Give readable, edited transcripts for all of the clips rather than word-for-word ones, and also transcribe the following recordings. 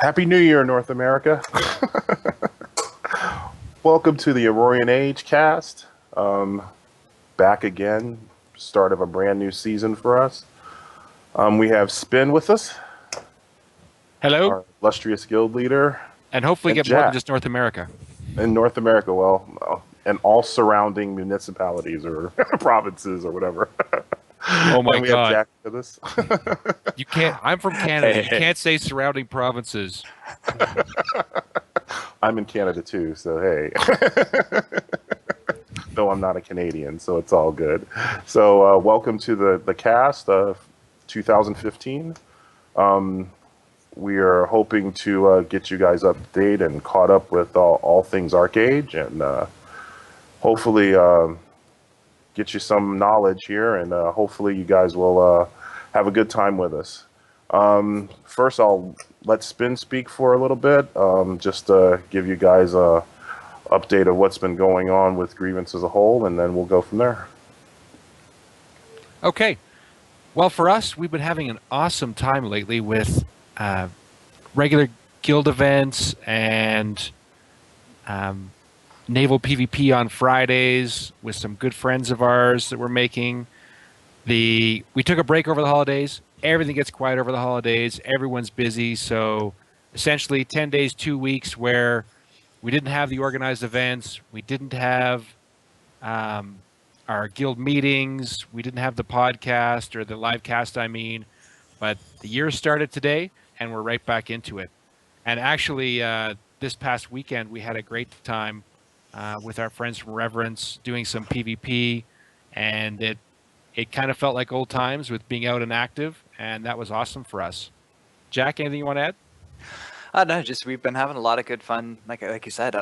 Happy New Year, North America. Welcome to the Aurorian Age cast. Back again, start of a brand new season for us. We have Spin with us, Hello, our illustrious guild leader, and hopefully and get more than Jack just North America. in North America, and all surrounding municipalities or provinces or whatever. Oh my And we have God. Jack with us. You can't, I'm from Canada. You can't say surrounding provinces. I'm in Canada too, so hey. Though I'm not a Canadian, so it's all good. So welcome to the cast of 2015. We are hoping to get you guys up to date and caught up with all things ArcheAge, and hopefully get you some knowledge here, and hopefully you guys will have a good time with us. First, I'll let Spin speak for a little bit, just to give you guys a update of what's been going on with Grievance as a whole, and then we'll go from there. Okay. Well, for us, we've been having an awesome time lately with regular guild events and naval PvP on Fridays with some good friends of ours that we're making. We took a break over the holidays. Everything gets quiet over the holidays. Everyone's busy. So essentially 10 days, 2 weeks where we didn't have the organized events. We didn't have our guild meetings. We didn't have the podcast or the live cast, I mean. But the year started today, and we're right back into it. And actually, this past weekend, we had a great time with our friends from Reverence doing some PvP, and it kind of felt like old times with being out and active, and that was awesome for us. Jack, anything you want to add? No, just we've been having a lot of good fun. Like you said,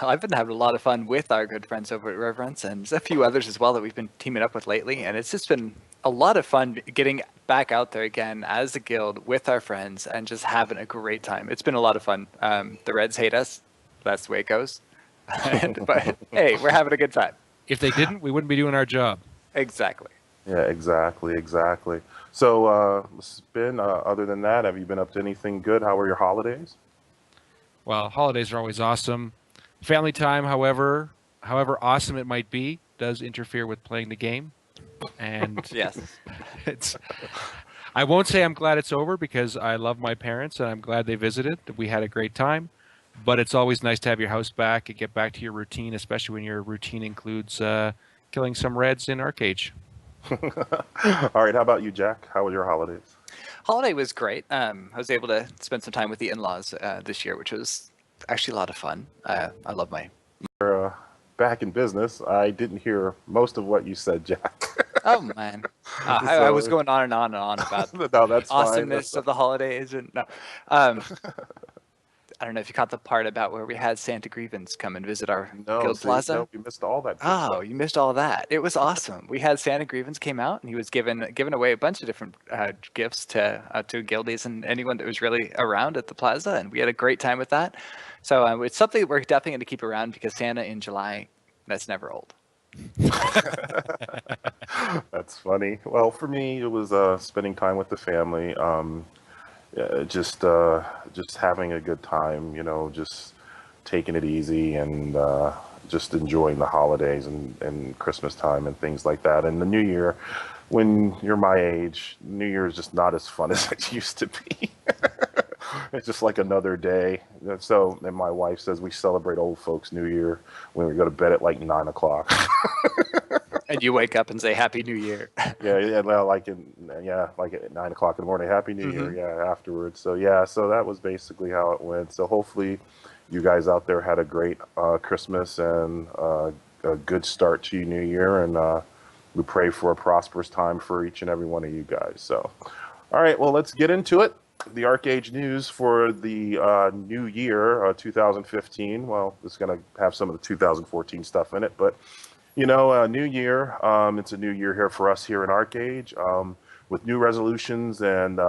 I've been having a lot of fun with our good friends over at Reverence, and there's a few others as well that we've been teaming up with lately. And it's just been a lot of fun getting back out there again as a guild with our friends and just having a great time. It's been a lot of fun. The Reds hate us. That's the way it goes. But hey, we're having a good time. If they didn't, we wouldn't be doing our job. Exactly. Yeah, exactly. So, Spin, other than that, have you been up to anything good? How were your holidays? Well, holidays are always awesome. Family time, however awesome it might be, does interfere with playing the game. And Yes. I won't say I'm glad it's over because I love my parents and I'm glad they visited. We had a great time. But it's always nice to have your house back and get back to your routine, especially when your routine includes killing some reds in ArcheAge. All right, how about you, Jack? How were your holidays? Holiday was great. I was able to spend some time with the in-laws this year, which was actually a lot of fun. I love my... Back in business. I didn't hear most of what you said, Jack. Oh, man. I was going on and on and on about No, that's awesomeness fine. of the holidays. And no. I don't know if you caught the part about where we had Santa Grievance come and visit our No, guild see, plaza. no, we missed all that. Good Oh, stuff. you missed all that. It was awesome. We had Santa Grievance came out and he was giving away a bunch of different gifts to guildies and anyone that was really around at the plaza, and we had a great time with that. So it's something that we're definitely going to keep around because Santa in July, that's never old. That's funny. Well, for me, it was spending time with the family. Yeah, just having a good time, just taking it easy and just enjoying the holidays and Christmas time and things like that. And the New Year, when you're my age, New Year is just not as fun as it used to be. It's just like another day. So, and my wife says we celebrate old folks' New Year when we go to bed at like 9 o'clock. And you wake up and say Happy New Year. Yeah, well, like at 9 o'clock in the morning. Happy New Year, yeah, afterwards. So yeah, so that was basically how it went. So hopefully, you guys out there had a great Christmas and a good start to your New Year, and we pray for a prosperous time for each and every one of you guys. So, all right, well, let's get into it. The ArcheAge news for the new year, 2015. Well, it's going to have some of the 2014 stuff in it, but new year. It's a new year here for us here in ArcheAge, with new resolutions and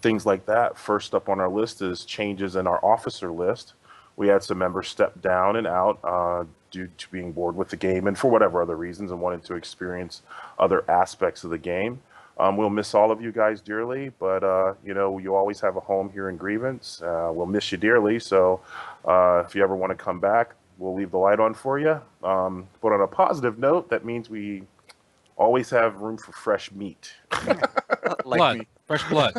things like that. First up on our list is changes in our officer list. We had some members step down and out due to being bored with the game and for whatever other reasons and wanted to experience other aspects of the game. We'll miss all of you guys dearly, but you know, you always have a home here in Grievance. We'll miss you dearly. So if you ever want to come back, we'll leave the light on for you. But on a positive note, that means we always have room for fresh meat. Like Blood, me. fresh blood.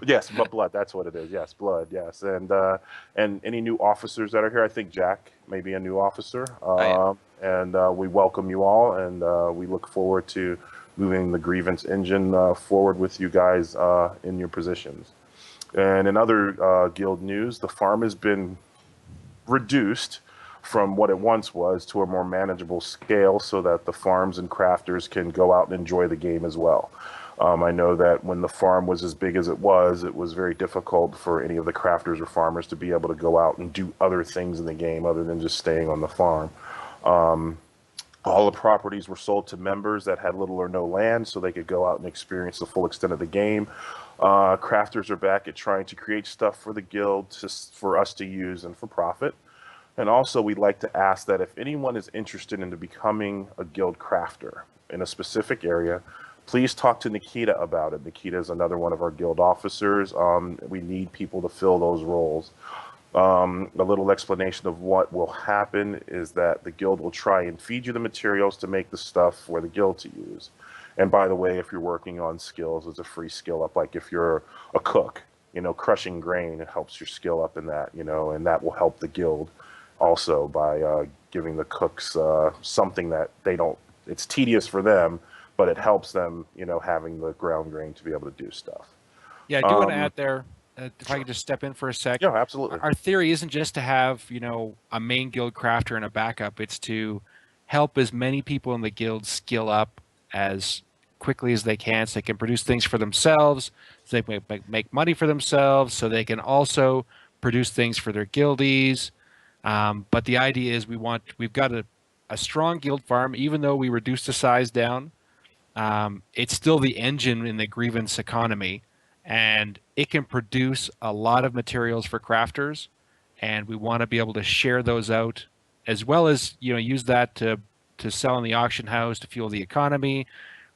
Yes, but blood. That's what it is. Yes, blood. Yes, and any new officers that are here, I think Jack may be a new officer. Yeah. And we welcome you all, and we look forward to moving the grievance engine forward with you guys in your positions. And in other guild news, the farm has been reduced from what it once was to a more manageable scale so that the farms and crafters can go out and enjoy the game as well. I know that when the farm was as big as it was very difficult for any of the crafters or farmers to be able to go out and do other things in the game other than just staying on the farm. All the properties were sold to members that had little or no land so they could go out and experience the full extent of the game. Crafters are back at trying to create stuff for the guild for us to use and for profit. And also, we'd like to ask that if anyone is interested in becoming a guild crafter in a specific area, please talk to Nikita about it. Nikita is another one of our guild officers. We need people to fill those roles. A little explanation of what will happen is that the guild will try and feed you the materials to make the stuff for the guild to use. And by the way, if you're working on skills, it's a free skill up. Like if you're a cook, you know, crushing grain, it helps your skill up in that, you know, and that will help the guild also by giving the cooks something that they don't, it's tedious for them, but it helps them, you know, having the ground grain to be able to do stuff. Yeah, I do want to add there, if I could just step in for a sec. Yeah, absolutely. Our theory isn't just to have, you know, a main guild crafter and a backup. It's to help as many people in the guild skill up as quickly as they can so they can produce things for themselves, so they can make money for themselves, so they can also produce things for their guildies. But the idea is we've got a strong guild farm, even though we reduced the size down. It's still the engine in the grievance economy, and it can produce a lot of materials for crafters, and we want to be able to share those out as well as, you know, use that to sell in the auction house to fuel the economy.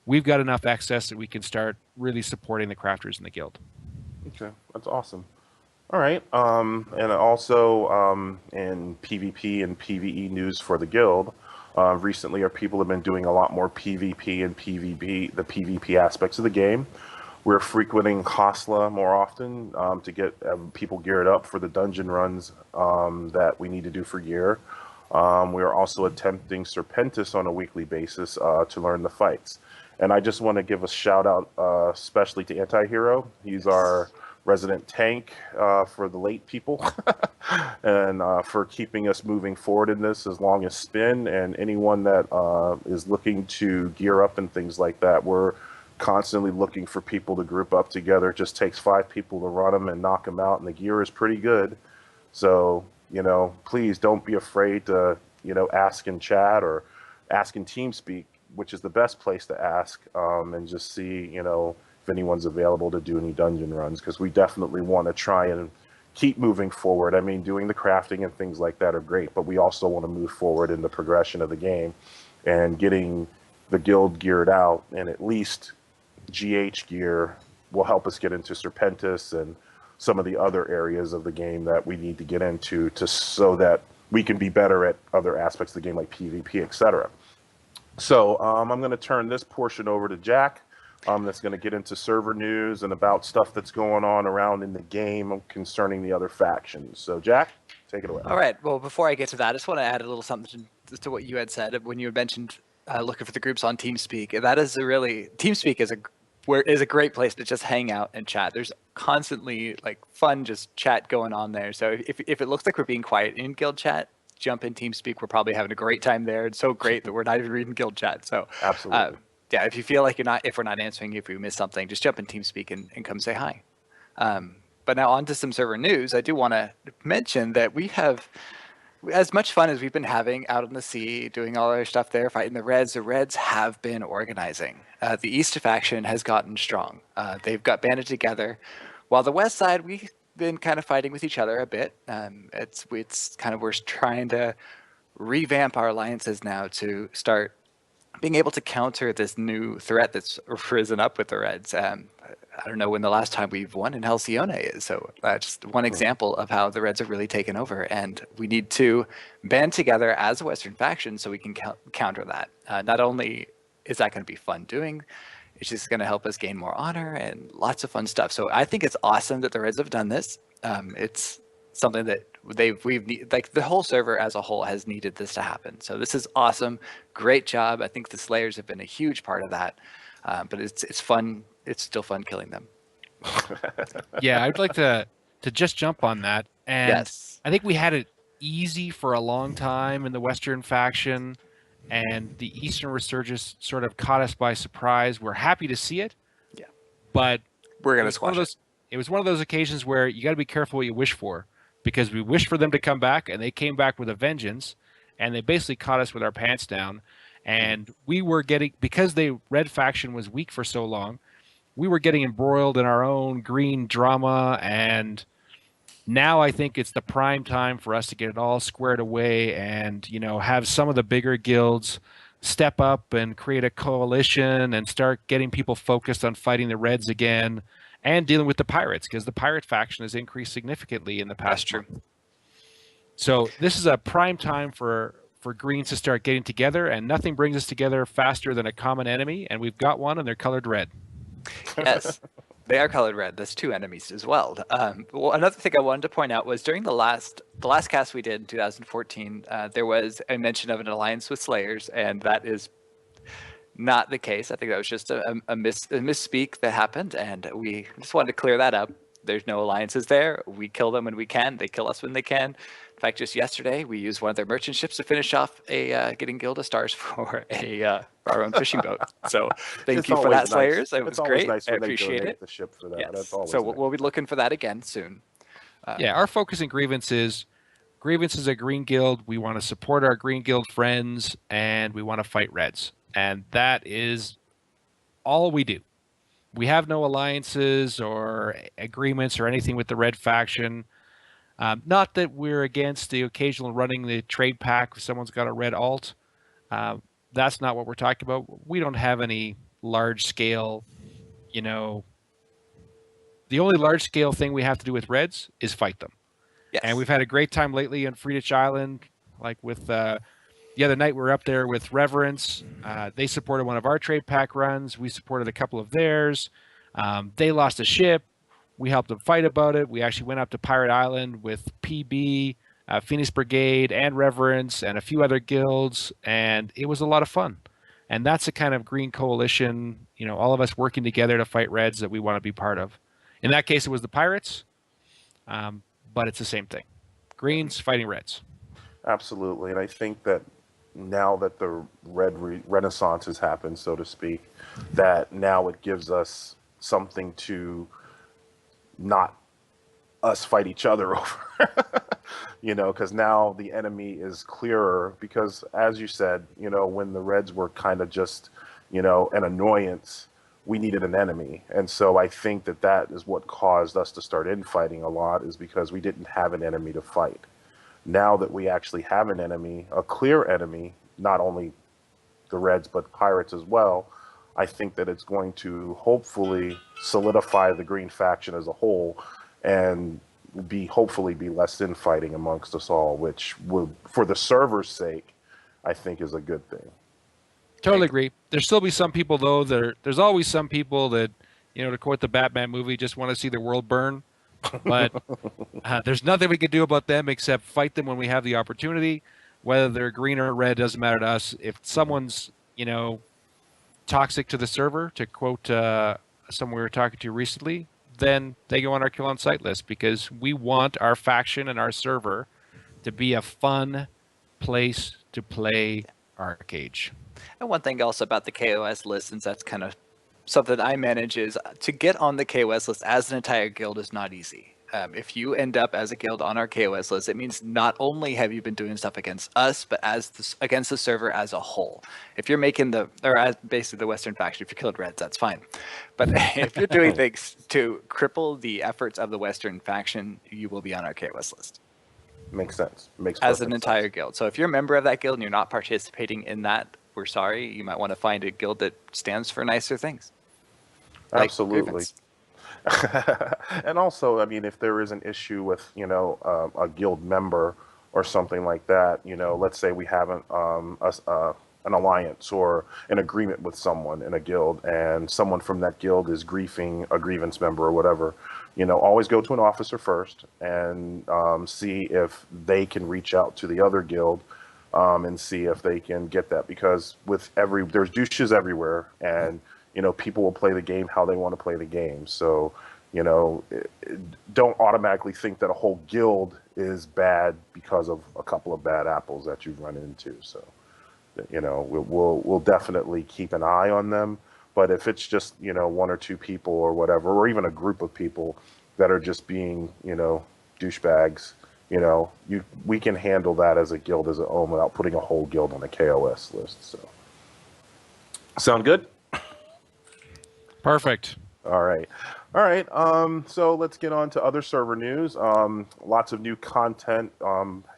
We've got enough excess that we can start really supporting the crafters in the guild. Okay, that's awesome. All right, and also in PvP and PvE news for the guild, recently our people have been doing a lot more PvP and PvP, the PvP aspects of the game. We're frequenting Khosla more often to get people geared up for the dungeon runs that we need to do for gear. We are also attempting Serpentis on a weekly basis to learn the fights. And I just want to give a shout out especially to Antihero. He's our resident tank for the late people and for keeping us moving forward in this as long as Spin and anyone that is looking to gear up and things like that. We're constantly looking for people to group up together. It just takes 5 people to run them and knock them out, and the gear is pretty good. So, you know, please don't be afraid to, you know, ask in chat or ask in TeamSpeak, which is the best place to ask, and just see, you know, if anyone's available to do any dungeon runs, because we definitely want to try and keep moving forward. I mean, doing the crafting and things like that are great, but we also want to move forward in the progression of the game and getting the guild geared out, and at least GH gear will help us get into Serpentis and some of the other areas of the game that we need to get into so that we can be better at other aspects of the game like PvP, etc. So I'm going to turn this portion over to Jack. That's going to get into server news and about stuff that's going on around in the game concerning the other factions. So Jack, take it away. All right. Well, before I get to that, I just want to add a little something to what you had said when you had mentioned looking for the groups on TeamSpeak. That is TeamSpeak is a great place to just hang out and chat. There's constantly like fun just chat going on there. So if it looks like we're being quiet in guild chat, jump in TeamSpeak. We're probably having a great time there. It's so great that we're not even reading guild chat. So absolutely. Yeah, if you feel like if we're not answering you, if we missed something, just jump in TeamSpeak and come say hi. But now on to some server news. I do want to mention that we have, as much fun as we've been having out on the sea, doing all our stuff there, fighting the Reds have been organizing. The East faction has gotten strong. They've got banded together, while the West side, we've been kind of fighting with each other a bit. It's kind of, we're trying to revamp our alliances now to start being able to counter this new threat that's risen up with the Reds. I don't know when the last time we've won in Halcyone is, so just one example of how the Reds have really taken over, and we need to band together as a Western faction so we can counter that. Not only is that going to be fun doing, it's just going to help us gain more honor and lots of fun stuff. So I think it's awesome that the Reds have done this. It's something that like the whole server as a whole has needed this to happen. So this is awesome. Great job. I think the Slayers have been a huge part of that. But it's fun. It's still fun killing them. Yeah, I'd like to just jump on that. And Yes. I think we had it easy for a long time in the Western faction, and the Eastern Resurgence sort of caught us by surprise. We're happy to see it. Yeah. But We're gonna squash it. It was one of those occasions where you got to be careful what you wish for, because we wished for them to come back, and they came back with a vengeance, and they basically caught us with our pants down. And we were getting, because the red faction was weak for so long, we were getting embroiled in our own green drama. And now I think it's the prime time for us to get it all squared away and, you know, have some of the bigger guilds step up and create a coalition and start getting people focused on fighting the Reds again and dealing with the pirates, because the pirate faction has increased significantly in the past month. So this is a prime time for Greens to start getting together, and nothing brings us together faster than a common enemy, and we've got one, and they're colored red. Yes, they are colored red. There's two enemies as well. Well, another thing I wanted to point out was during the last cast we did in 2014, there was a mention of an alliance with Slayers, and that is not the case. I think that was just a misspeak that happened, and we just wanted to clear that up. There's no alliances there. We kill them when we can. They kill us when they can. In fact, just yesterday, we used one of their merchant ships to finish off getting Gilda stars for our own fishing boat. So thank you for that, Slayers. It was great. Nice I appreciate it. The ship for that. Yes. That's always so nice. we'll be looking for that again soon. Yeah, our focus in Grievance is a green guild. We want to support our green guild friends, and we want to fight Reds. And that is all we do. We have no alliances or agreements or anything with the Red faction. Not that we're against the occasional running the trade pack if someone's got a red alt. That's not what we're talking about. We don't have any large scale, you know. The only large scale thing we have to do with Reds is fight them. Yes. And we've had a great time lately on Friedrich Island, like with the other night we were up there with Reverence. They supported one of our trade pack runs. We supported a couple of theirs. They lost a ship. We helped them fight about it. We actually went up to Pirate Island with PB, Phoenix Brigade, and Reverence, and a few other guilds, and it was a lot of fun. And that's the kind of green coalition, you know, all of us working together to fight Reds that we want to be part of. In that case, it was the Pirates, but it's the same thing. Greens fighting Reds. Absolutely, and I think that now that the red renaissance has happened, so to speak, that now it gives us something to not us fight each other over, you know, because now the enemy is clearer. Because as you said, you know, when the Reds were kind of just, you know, an annoyance, we needed an enemy. And so I think that that is what caused us to start infighting a lot, is because we didn't have an enemy to fight. Now that we actually have an enemy, a clear enemy, not only the Reds, but Pirates as well, I think that it's going to hopefully solidify the green faction as a whole and hopefully be less infighting amongst us all, which would, for the server's sake, I think is a good thing. Totally agree. There'll still be some people, though, there's always some people that, you know, to quote the Batman movie, just want to see the world burn. But there's nothing we can do about them except fight them when we have the opportunity. Whether they're green or red doesn't matter to us. If someone's, you know, toxic to the server, to quote someone we were talking to recently, then they go on our kill on sight list, because we want our faction and our server to be a fun place to play ArcheAge. And one thing also about the KOS list, since that's kind of something I manage, is to get on the KOS list as an entire guild is not easy. If you end up as a guild on our KOS list, it means not only have you been doing stuff against us, but against the server as a whole. If you're making basically the Western faction, if you're killed Reds, that's fine. But if you're doing things to cripple the efforts of the Western faction, you will be on our KOS list. Makes sense. Makes as an perfect entire sense. guild. So if you're a member of that guild and you're not participating in that we're sorry. You might want to find a guild that stands for nicer things. Like Absolutely. Grievance. And also, I mean, if there is an issue with, a guild member or something like that, let's say we have an alliance or an agreement with someone in a guild, and someone from that guild is griefing a grievance member or whatever, always go to an officer first and see if they can reach out to the other guild and see if they can get that, because there's douches everywhere, and people will play the game how they want to play the game. So, don't automatically think that a whole guild is bad because of a couple of bad apples that you've run into. So, we'll definitely keep an eye on them. But if it's just, one or two people or whatever, or even a group of people that are just being, douchebags, we can handle that as a guild as a own without putting a whole guild on a KOS list. So, sound good? Perfect. All right. So let's get on to other server news. Lots of new content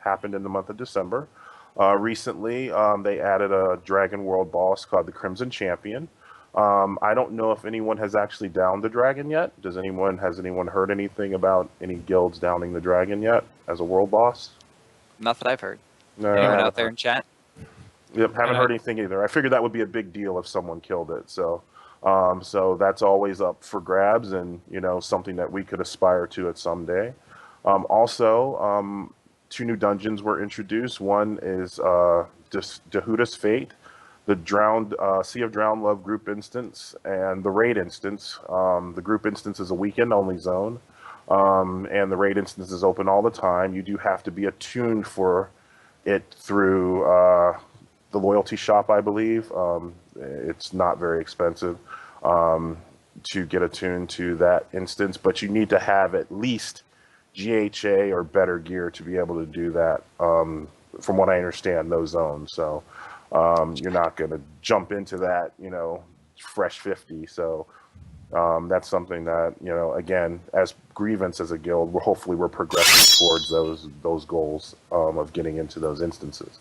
happened in the month of December. Recently, they added a Dragon World boss called the Crimson Champion. I don't know if anyone has actually downed the dragon yet. Has anyone heard anything about any guilds downing the dragon yet as a world boss? Not that I've heard. Anyone out there in chat? Yep, haven't heard anything either. I figured that would be a big deal if someone killed it. So that's always up for grabs, and something that we could aspire to at some day. Also, two new dungeons were introduced. One is Dahuda's Fate, the Sea of Drowned Love group instance, and the raid instance. The group instance is a weekend only zone, and the raid instance is open all the time. You do have to be attuned for it through the loyalty shop, I believe. It's not very expensive to get attuned to that instance, but you need to have at least GHA or better gear to be able to do that, from what I understand, those zones. So you're not going to jump into that, fresh 50. So that's something that, again, as Grievance as a guild, we're progressing towards those goals of getting into those instances.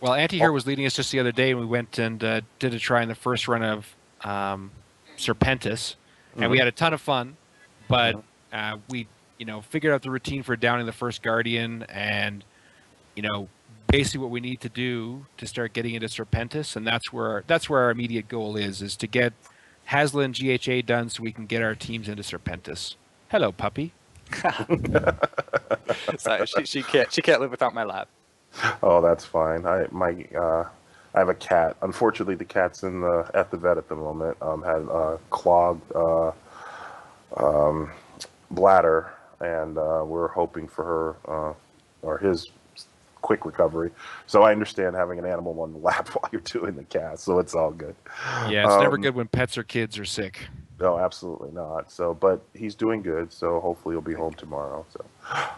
Well, Anti-Hero was leading us just the other day, and we went and did a try in the first run of Serpentis, and we had a ton of fun, but we, figured out the routine for downing the first Guardian, and, basically what we need to do to start getting into Serpentis, and that's where our immediate goal is to get Hasla and GHA done so we can get our teams into Serpentis. Hello, puppy. Sorry, she can't live without my lab. Oh, that's fine. I have a cat. Unfortunately, the cat's at the vet at the moment. Had a clogged bladder, and we're hoping for her or his quick recovery. So I understand having an animal on the lap while you're doing the cast, so it's all good. Yeah, it's never good when pets or kids are sick. No, absolutely not. So, but he's doing good, so hopefully he'll be home tomorrow. So,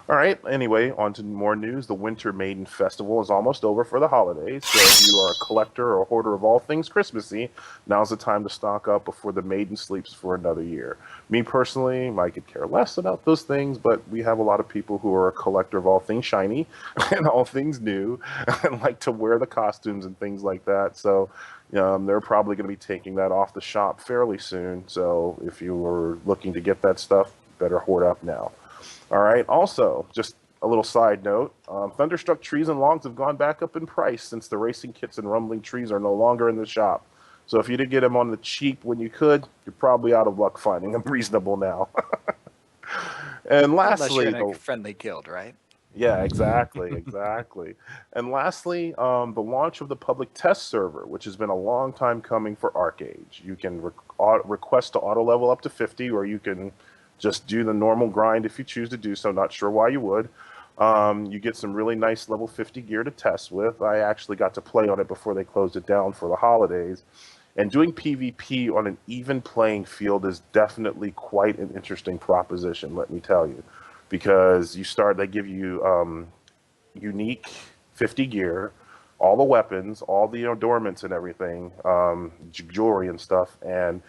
all right. Anyway, on to more news. The Winter Maiden Festival is almost over for the holidays. So if you are a collector or hoarder of all things Christmassy, now's the time to stock up before the maiden sleeps for another year. Me personally, I could care less about those things, but we have a lot of people who are a collector of all things shiny and all things new and like to wear the costumes and things like that. So they're probably going to be taking that off the shop fairly soon. So if you were looking to get that stuff, better hoard up now. All right. Also, just a little side note, Thunderstruck trees and logs have gone back up in price since the racing kits and rumbling trees are no longer in the shop. So if you did get them on the cheap when you could, you're probably out of luck finding them reasonable now. And lastly, unless you're in a friendly guild, right? Yeah, exactly. And lastly, the launch of the public test server, which has been a long time coming for ArcheAge. You can request to auto level up to 50, or you can just do the normal grind if you choose to do so. Not sure why you would. You get some really nice level 50 gear to test with. I actually got to play on it before they closed it down for the holidays. And doing PvP on an even playing field is definitely quite an interesting proposition, let me tell you. Because they give you unique 50 gear, all the weapons, all the adornments and everything, jewelry and stuff. And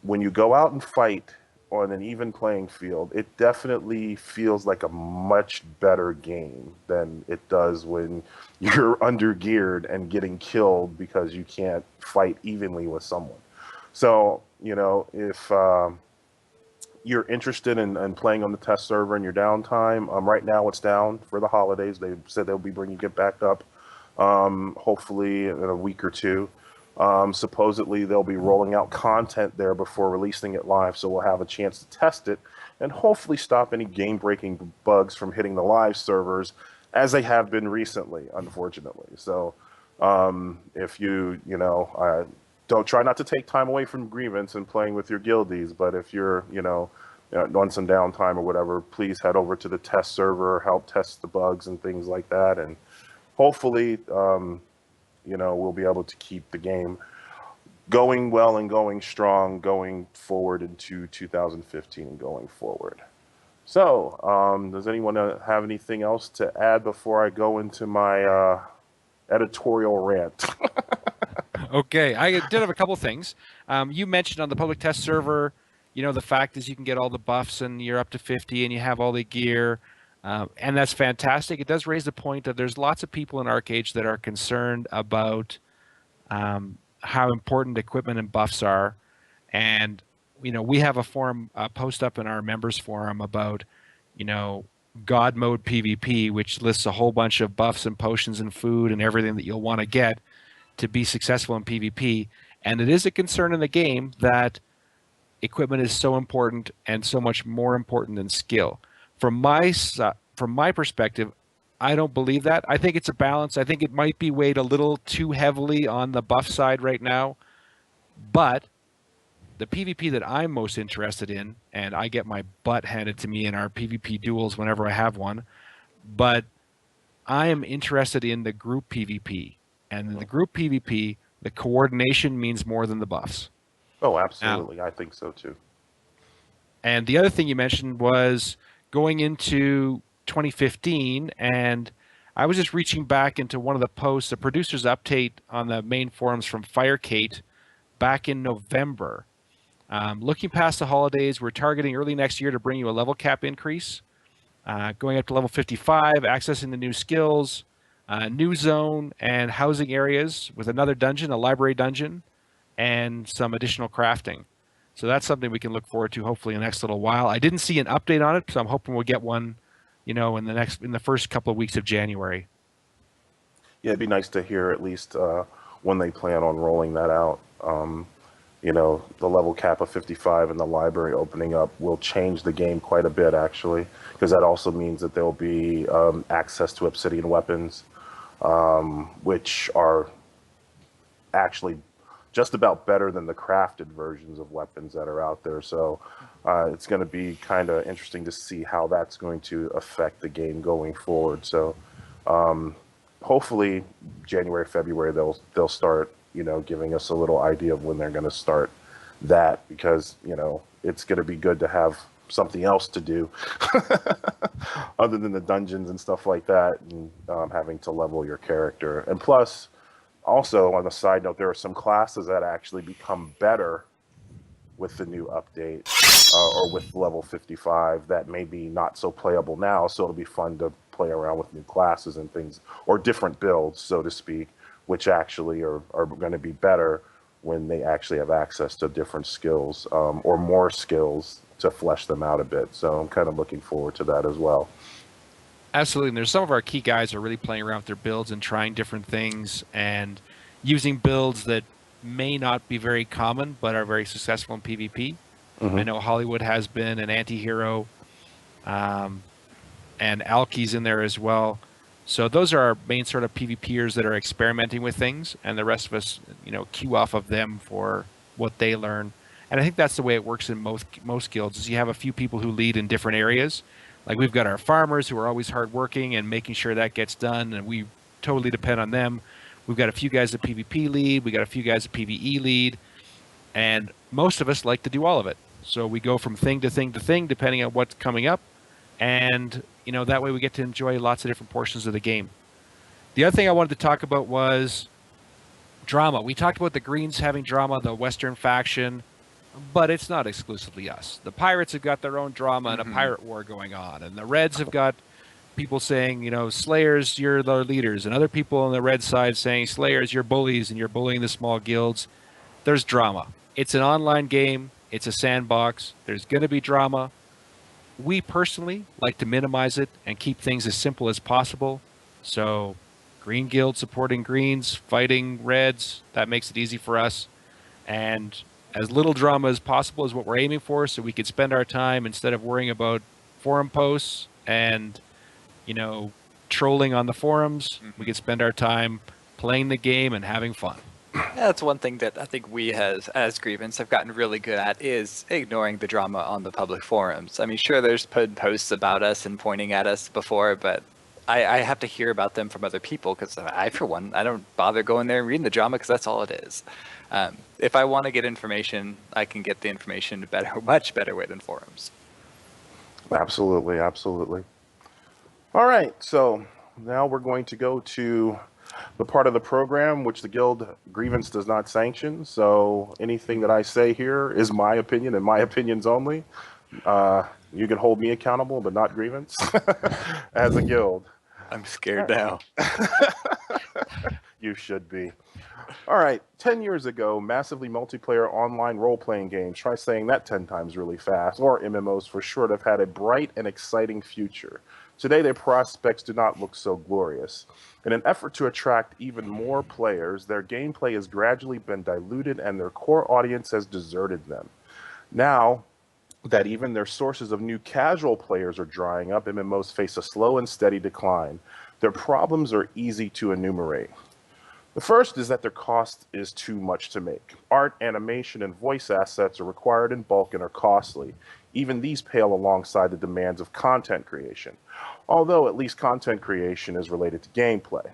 when you go out and fight on an even playing field, it definitely feels like a much better game than it does when you're under geared and getting killed because you can't fight evenly with someone. So, if you're interested in playing on the test server in your downtime, right now it's down for the holidays. They said they'll be bringing it back up, hopefully in a week or two. Supposedly they'll be rolling out content there before releasing it live, so we'll have a chance to test it and hopefully stop any game-breaking bugs from hitting the live servers, as they have been recently, unfortunately. So if don't try not to take time away from Grievance and playing with your guildies, but if you're, on some downtime or whatever, please head over to the test server, help test the bugs and things like that, and hopefully, we'll be able to keep the game going well and going strong going forward into 2015 and going forward. So, does anyone have anything else to add before I go into my editorial rant? Okay, I did have a couple things. You mentioned on the public test server, the fact is you can get all the buffs and you're up to 50 and you have all the gear, and that's fantastic. It does raise the point that there's lots of people in ArcheAge that are concerned about how important equipment and buffs are, and we have a forum post up in our members forum about God mode PvP, which lists a whole bunch of buffs and potions and food and everything that you'll want to get to be successful in PvP. And it is a concern in the game that equipment is so important and so much more important than skill. From my perspective, I don't believe that. I think it's a balance. I think it might be weighed a little too heavily on the buff side right now. But the PvP that I'm most interested in, and I get my butt handed to me in our PvP duels whenever I have one, but I am interested in the group PvP. And in the group PvP, the coordination means more than the buffs. Oh, absolutely. I think so too. And the other thing you mentioned was going into 2015, and I was just reaching back into one of the posts, a producer's update on the main forums from Firekate back in November. Looking past the holidays, we're targeting early next year to bring you a level cap increase, going up to level 55, accessing the new skills, new zone and housing areas with another dungeon, a library dungeon, and some additional crafting. So that's something we can look forward to hopefully in the next little while. I didn't see an update on it, so I'm hoping we'll get one, in the first couple of weeks of January. Yeah, it'd be nice to hear at least when they plan on rolling that out. The level cap of 55 and the library opening up will change the game quite a bit, actually, because that also means that there will be access to obsidian weapons, which are actually just about better than the crafted versions of weapons that are out there. So it's going to be kind of interesting to see how that's going to affect the game going forward. So hopefully January, February, they'll start, giving us a little idea of when they're going to start that, because, it's going to be good to have something else to do other than the dungeons and stuff like that, and having to level your character. And plus, also on a side note, there are some classes that actually become better with the new update or with level 55 that may be not so playable now. So it'll be fun to play around with new classes and things, or different builds, so to speak, which actually are going to be better when they actually have access to different skills or more skills to flesh them out a bit. So I'm kind of looking forward to that as well. Absolutely. And there's some of our key guys are really playing around with their builds and trying different things and using builds that may not be very common but are very successful in PvP. I know Hollywood has been an anti-hero, and Alki's in there as well. So those are our main sort of PvPers that are experimenting with things, and the rest of us, queue off of them for what they learn. And I think that's the way it works in most guilds, is you have a few people who lead in different areas. Like we've got our farmers who are always hardworking and making sure that gets done, and we totally depend on them. We've got a few guys that PvP lead, we got a few guys that PvE lead, and most of us like to do all of it. So we go from thing to thing to thing, depending on what's coming up, and that way we get to enjoy lots of different portions of the game. The other thing I wanted to talk about was drama. We talked about the Greens having drama, the Western faction. but it's not exclusively us. The Pirates have got their own drama and a Hmm. pirate war going on, and the Reds have got people saying, Slayers, you're the leaders, and other people on the Red side saying, Slayers, you're bullies and you're bullying the small guilds. There's drama. It's an online game. It's a sandbox. There's going to be drama. We personally like to minimize it and keep things as simple as possible. So, Green Guild supporting Greens, fighting Reds, that makes it easy for us. And as little drama as possible is what we're aiming for, so we could spend our time instead of worrying about forum posts and, you know, trolling on the forums. We could spend our time playing the game and having fun. Yeah, that's one thing that I think we as Grievance have gotten really good at is ignoring the drama on the public forums. I mean, sure, there's put posts about us and pointing at us before, but I have to hear about them from other people because for one, I don't bother going there and reading the drama because that's all it is. If I want to get information, I can get the information a much better way than forums. Absolutely, absolutely. All right, so now we're going to go to the part of the program which the Guild Grievance does not sanction. So anything that I say here is my opinion and my opinions only. You can hold me accountable, but not Grievance as a guild. I'm scared now. You should be. All right, 10 years ago, massively multiplayer online role-playing games, try saying that 10 times really fast, or MMOs for short, have had a bright and exciting future. Today, their prospects do not look so glorious. In an effort to attract even more players, their gameplay has gradually been diluted and their core audience has deserted them. Now that even their sources of new casual players are drying up, MMOs face a slow and steady decline. Their problems are easy to enumerate. The first is that their cost is too much to make. Art, animation, and voice assets are required in bulk and are costly. Even these pale alongside the demands of content creation, although at least content creation is related to gameplay.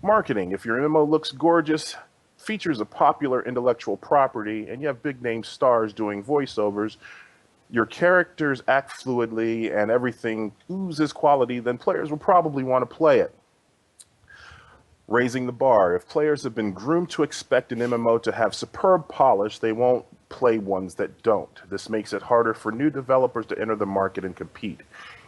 Marketing. If your MMO looks gorgeous, features a popular intellectual property, and you have big-name stars doing voiceovers, your characters act fluidly, and everything oozes quality, then players will probably want to play it. Raising the bar. If players have been groomed to expect an MMO to have superb polish, they won't play ones that don't. This makes it harder for new developers to enter the market and compete.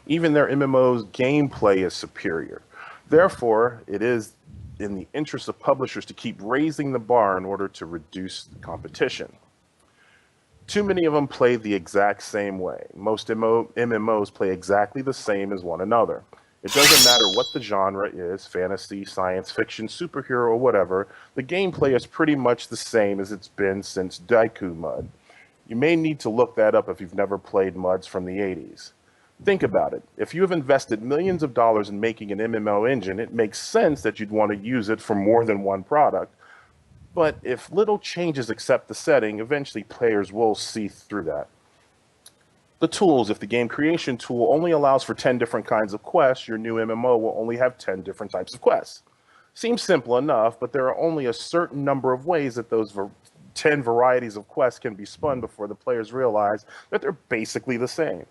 Even their MMO's gameplay is superior. Therefore, it is in the interest of publishers to keep raising the bar in order to reduce the competition. Too many of them play the exact same way. Most MMOs play exactly the same as one another. It doesn't matter what the genre is, fantasy, science fiction, superhero, or whatever, the gameplay is pretty much the same as it's been since Daiku Mud. You may need to look that up if you've never played MUDs from the 80s. Think about it. If you have invested millions of dollars in making an MMO engine, it makes sense that you'd want to use it for more than one product. But if little changes except the setting, eventually players will see through that. The tools. If the game creation tool only allows for 10 different kinds of quests, your new MMO will only have 10 different types of quests. Seems simple enough, but there are only a certain number of ways that those 10 varieties of quests can be spun before the players realize that they're basically the same.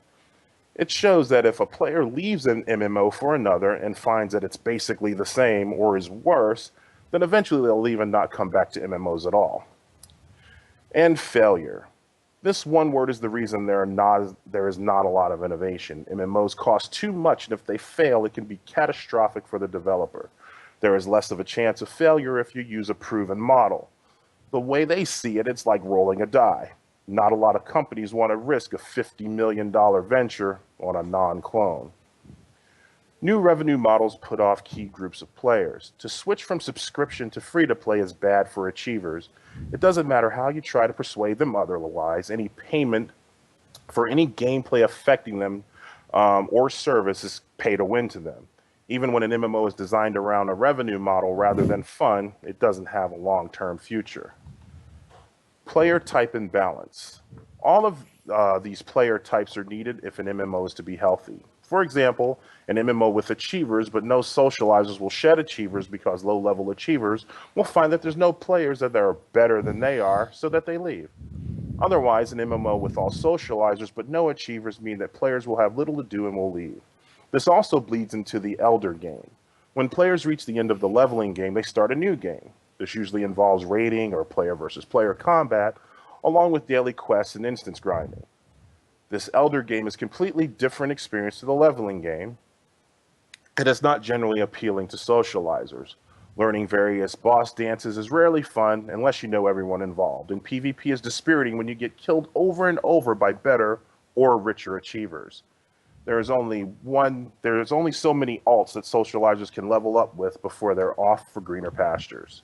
It shows that if a player leaves an MMO for another and finds that it's basically the same or is worse, then eventually they'll leave and not come back to MMOs at all. And failure. This one word is the reason there is not a lot of innovation. MMOs cost too much, and if they fail, it can be catastrophic for the developer. There is less of a chance of failure if you use a proven model. The way they see it, it's like rolling a die. Not a lot of companies want to risk a $50 million venture on a non-clone. New revenue models put off key groups of players. To switch from subscription to free-to-play is bad for achievers. It doesn't matter how you try to persuade them otherwise. Any payment for any gameplay affecting them or service is pay to win to them. Even when an MMO is designed around a revenue model rather than fun, it doesn't have a long-term future. Player type and balance. All of these player types are needed if an MMO is to be healthy. For example, an MMO with achievers but no socializers will shed achievers because low-level achievers will find that there's no players that are better than they are, so that they leave. Otherwise, an MMO with all socializers but no achievers mean that players will have little to do and will leave. This also bleeds into the Elder game. When players reach the end of the leveling game, they start a new game. This usually involves raiding or player versus player combat, along with daily quests and instance grinding. This Elder game is a completely different experience to the leveling game. It is not generally appealing to socializers. Learning various boss dances is rarely fun unless you know everyone involved, and PvP is dispiriting when you get killed over and over by better or richer achievers. There is only so many alts that socializers can level up with before they're off for greener pastures.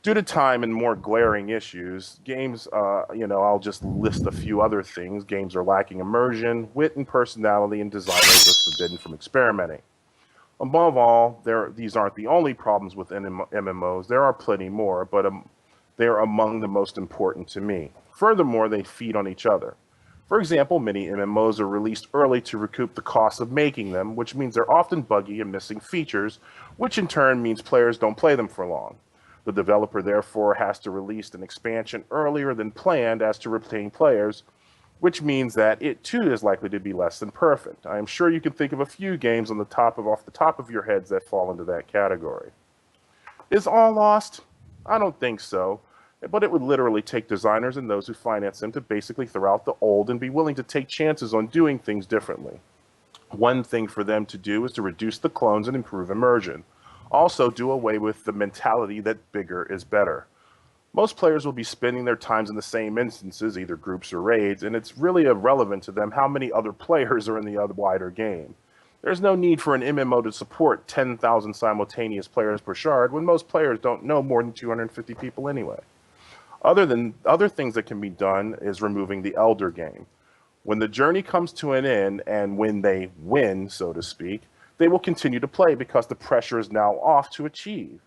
Due to time and more glaring issues, games, I'll just list a few other things. Games are lacking immersion, wit and personality, and designers are forbidden from experimenting. Above all, these aren't the only problems with MMOs. There are plenty more, but they are among the most important to me. Furthermore, they feed on each other. For example, many MMOs are released early to recoup the cost of making them, which means they're often buggy and missing features, which in turn means players don't play them for long. The developer therefore has to release an expansion earlier than planned as to retain players, which means that it too is likely to be less than perfect. I am sure you can think of a few games off the top of your heads that fall into that category. Is all lost? I don't think so, but it would literally take designers and those who finance them to basically throw out the old and be willing to take chances on doing things differently. One thing for them to do is to reduce the clones and improve immersion. Also, do away with the mentality that bigger is better. Most players will be spending their times in the same instances, either groups or raids, and it's really irrelevant to them how many other players are in the wider game. There's no need for an MMO to support 10,000 simultaneous players per shard when most players don't know more than 250 people anyway. Other things that can be done is removing the Elder game. When the journey comes to an end and when they win, so to speak, they will continue to play because the pressure is now off to achieve.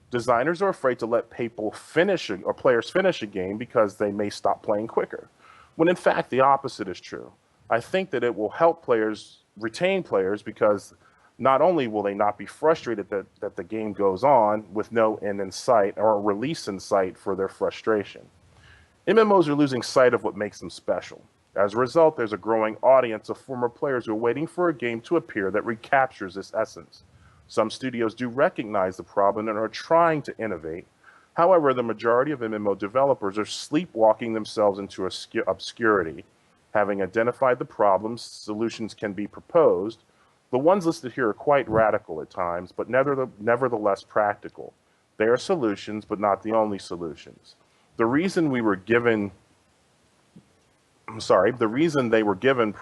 Designers are afraid to let players finish a game because they may stop playing quicker, when in fact the opposite is true. I think that it will help players retain players because not only will they not be frustrated that the game goes on with no end in sight or a release in sight for their frustration. MMOs are losing sight of what makes them special. As a result, there's a growing audience of former players who are waiting for a game to appear that recaptures this essence. Some studios do recognize the problem and are trying to innovate. However, the majority of MMO developers are sleepwalking themselves into obscurity. Having identified the problems, solutions can be proposed. The ones listed here are quite radical at times, but nevertheless practical. They are solutions, but not the only solutions. The reason they were given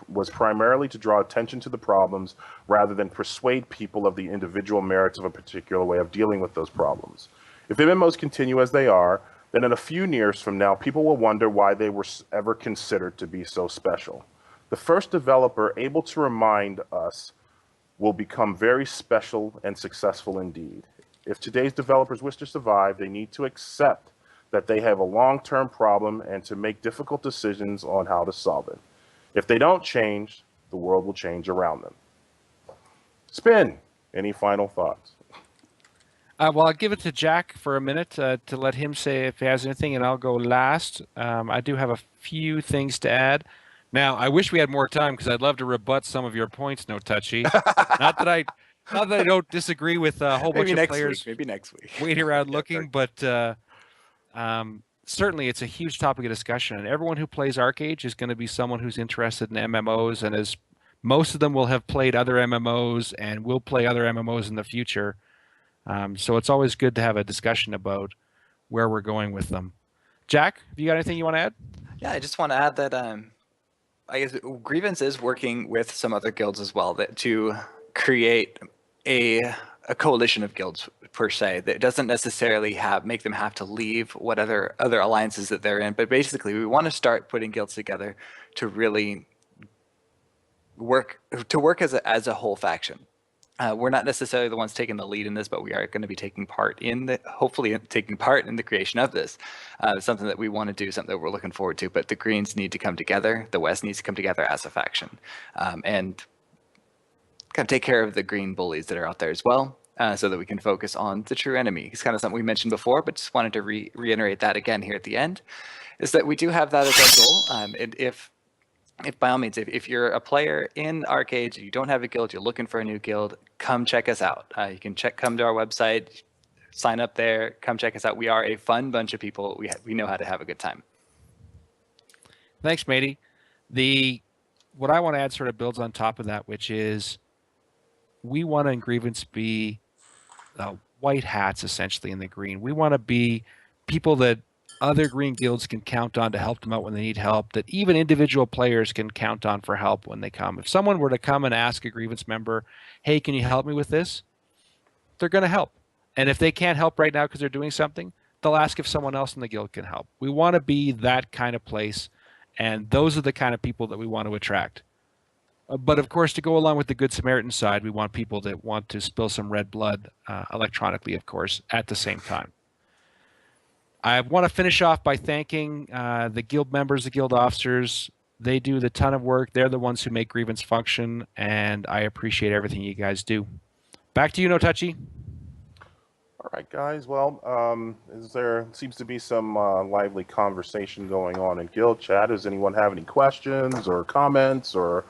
was primarily to draw attention to the problems rather than persuade people of the individual merits of a particular way of dealing with those problems. If MMOs continue as they are, then in a few years from now, people will wonder why they were ever considered to be so special. The first developer able to remind us will become very special and successful indeed. If today's developers wish to survive, they need to accept that they have a long-term problem and to make difficult decisions on how to solve it. If they don't change, the world will change around them. Spin, any final thoughts? Well, I'll give it to Jack for a minute to let him say if he has anything, and I'll go last. I do have a few things to add. Now, I wish we had more time because I'd love to rebut some of your points, NoTouchy. not that I don't disagree with a whole bunch of players. Maybe next week. Waiting around looking, but certainly it's a huge topic of discussion. And everyone who plays ArcheAge is going to be someone who's interested in MMOs, and as most of them will have played other MMOs and will play other MMOs in the future. So it's always good to have a discussion about where we're going with them. Jack, have you got anything you want to add? Yeah, I just want to add that I guess Grievance is working with some other guilds as well to create a coalition of guilds per se that doesn't necessarily make them have to leave what other alliances that they're in, but basically we want to start putting guilds together to really work as a whole faction. We're not necessarily the ones taking the lead in this, but we are going to be hopefully taking part in the creation of this. Something that we want to do, something that we're looking forward to. But the Greens need to come together. The West needs to come together as a faction, and kind of take care of the green bullies that are out there as well, so that we can focus on the true enemy. It's kind of something we mentioned before, but just wanted to reiterate that again here at the end, is that we do have that as our goal. And if by all means, if you're a player in ArcheAge, you don't have a guild, you're looking for a new guild, come check us out. You can come to our website, sign up there, come check us out. We are a fun bunch of people. We know how to have a good time. Thanks, matey. What I want to add sort of builds on top of that, which is we want to in grievance be white hats essentially in the green. We want to be people that other green guilds can count on to help them out when they need help, that even individual players can count on for help when they come. If someone were to come and ask a grievance member, hey, can you help me with this? They're going to help. And if they can't help right now because they're doing something, they'll ask if someone else in the guild can help. We want to be that kind of place, and those are the kind of people that we want to attract. But of course, to go along with the Good Samaritan side, we want people that want to spill some red blood electronically, of course, at the same time. I want to finish off by thanking the guild members, the guild officers. They do the ton of work. They're the ones who make grievance function, and I appreciate everything you guys do. Back to you, NoTouchy. All right, guys. Well, seems to be some lively conversation going on in guild chat. Does anyone have any questions or comments, or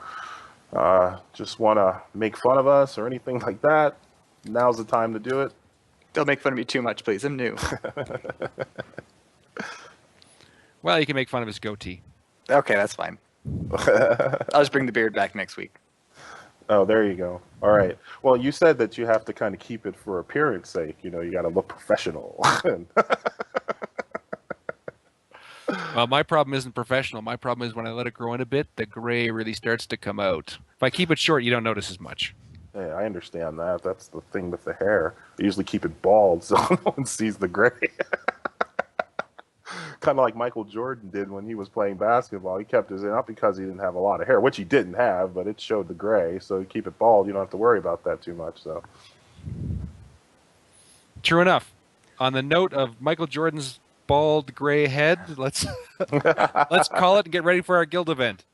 just want to make fun of us or anything like that? Now's the time to do it. Don't make fun of me too much, please. I'm new. Well, you can make fun of his goatee. Okay, that's fine. I'll just bring the beard back next week. Oh, there you go. All right. Well, you said that you have to kind of keep it for appearance sake. You know, you got to look professional. Well, my problem isn't professional. My problem is when I let it grow in a bit, the gray really starts to come out. If I keep it short, you don't notice as much. Yeah, I understand that. That's the thing with the hair. I usually keep it bald so no one sees the gray. Kind of like Michael Jordan did when he was playing basketball. He kept his hair, not because he didn't have a lot of hair, which he didn't have, but it showed the gray. So you keep it bald, you don't have to worry about that too much. So True enough. On the note of Michael Jordan's bald gray head, let's call it and get ready for our guild event.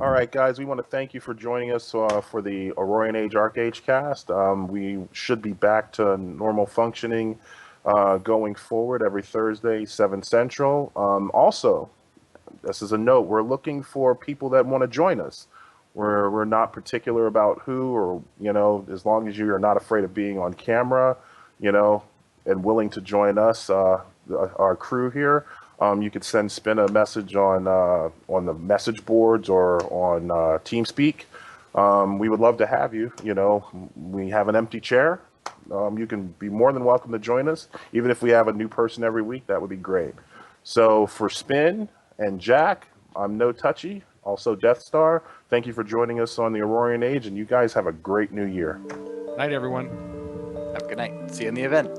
all right, guys, we want to thank you for joining us for the Aurorian Age ArcheAge cast. We should be back to normal functioning going forward every Thursday, 7 Central. Also, this is a note, we're looking for people that want to join us. We're not particular about who, or, you know, as long as you are not afraid of being on camera, you know, and willing to join us, our crew here. You could spin a message on the message boards or on TeamSpeak. We would love to have you. You know, we have an empty chair. You can be more than welcome to join us. Even if we have a new person every week, that would be great. So for Spin and Jack, I'm NoTouchy, also Death Star. Thank you for joining us on the Aurorian Age, and you guys have a great new year. Night, everyone. Have a good night. See you in the event.